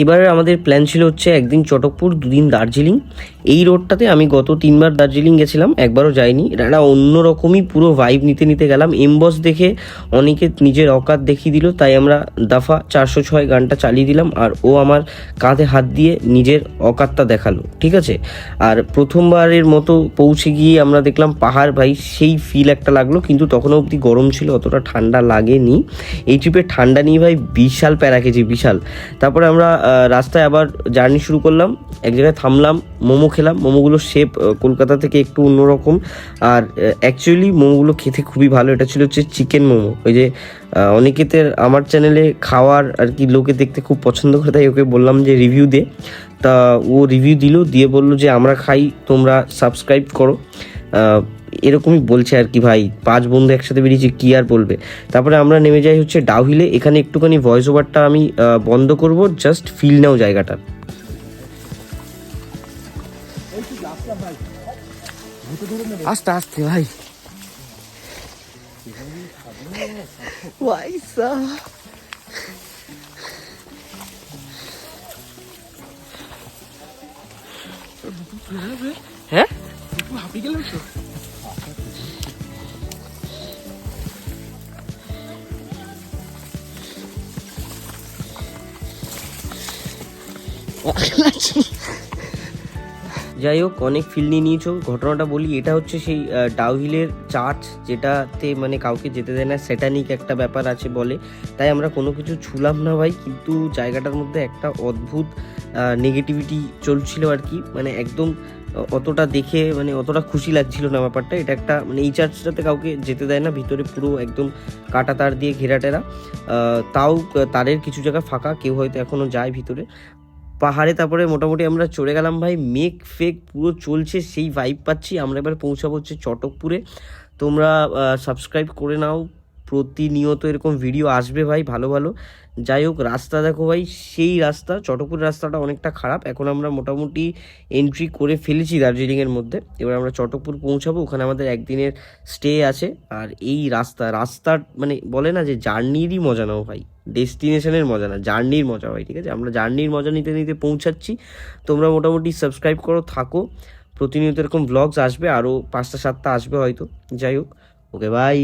এবার আমাদের প্ল্যান ছিল হচ্ছে একদিন চটকপুর, দুদিন দার্জিলিং। এই রোডটাতে আমি গত 3বার দার্জিলিং গেছিলাম, একবারও যাইনি। এটা অন্যরকমই পুরো ভাইব নিতে নিতে গেলাম। এমবস দেখে অনেকে নিজের অকাত দেখিয়ে দিল, তাই আমরা দফা 406 গানটা চালিয়ে দিলাম, আর ও আমার কাঁধে হাত দিয়ে নিজের অকাতটা দেখালো, ঠিক আছে। আর প্রথমবারের মতো পৌঁছে গিয়ে আমরা দেখলাম পাহাড়, ভাই সেই ফিল একটা লাগলো, কিন্তু তখনও অবধি গরম ছিল, অতটা ঠান্ডা লাগেনি। এই ট্রিপে ঠান্ডা নিয়ে ভাই বিশাল প্যারা খেয়েছি, বিশাল। তারপরে আমরা রাস্তায় আবার জার্নি শুরু করলাম, এক জায়গায় থামলাম, মোমো খেলাম। মোমোগুলো শেপ কলকাতা থেকে একটু অন্যরকম, আর অ্যাকচুয়ালি মোমোগুলো খেতে খুবই ভালো। এটা ছিল হচ্ছে চিকেন মোমো। ওই যে অনেকেতে আমার চ্যানেলে খাওয়ার আর কি লোকে দেখতে খুব পছন্দ করে, তাই ওকে বললাম যে রিভিউ দে। তা ও রিভিউ দিল, দিয়ে বললো যে আমরা খাই, তোমরা সাবস্ক্রাইব করো। এরকমই বলছে আর কি। ভাই 5 বন্ধু একসাথে বেরিয়েছি, কি আর বলবে। তারপরে আমরা নেমে যাই হচ্ছে ডাউহিলে। এখানে একটুখানি ভয়েস ওভারটা আমি বন্ধ করব, জাস্ট ফিল নাও জায়গাটা। আস্তে আস্তে ভাই, হ্যাঁ যাই হোক, অনেক ফিল নিয়ে নিয়েছো। ঘটনাটা বলি, এটা হচ্ছে সেই ডাউহিলের চার্চ, যেটাতে মানে কাউকে যেতে দেয় না, স্যাটানিক একটা ব্যাপার আছে বলে। তাই আমরা কোনো কিছু ছুলাম না ভাই, কিন্তু জায়গাটার মধ্যে একটা অদ্ভুত নেগেটিভিটি চলছিল আর কি। মানে একদম অতটা দেখে মানে অতটা খুশি লাগছিল না ব্যাপারটা। এটা একটা মানে এই চার্চটাতে কাউকে যেতে দেয় না, ভিতরে পুরো একদম কাটা তার দিয়ে ঘেরাটেরা। তাও তারের কিছু জায়গা ফাঁকা, কেউ হয়তো এখনও যায় ভিতরে পাহাড়ে। তারপরে মোটামুটি আমরা চলে গেলাম ভাই, মেঘ ফেক পুরো চলছে, সেই ভাইব পাচ্ছি। আমরা এবার পৌঁছাবো হচ্ছে চটকপুরে। তোমরা সাবস্ক্রাইব করে নাও, প্রতিনিয়ত এরকম ভিডিও আসবে ভাই, ভালো ভালো। যাই হোক, রাস্তা দেখো ভাই, সেই রাস্তা। চটকপুরের রাস্তাটা অনেকটা খারাপ। এখন আমরা মোটামুটি এন্ট্রি করে ফেলেছি দার্জিলিংয়ের মধ্যে। এবার আমরা চটকপুর পৌঁছাবো, ওখানে আমাদের একদিনের স্টে আছে। আর এই রাস্তার মানে বলে না যে জার্নিরই মজা নাও ভাই, ডেস্টিনেশনের মজা না, জার্নির মজা হয়, ঠিক আছে। আমরা জার্নির মজা নিতে নিতে পৌঁছাচ্ছি। তোমরা মোটামুটি সাবস্ক্রাইব করো, থাকো। প্রতিনিয়ত এরকম ব্লগস আসবে, আরও 5টা 7টা আসবে হয়তো। যাই হোক, ওকে বাই।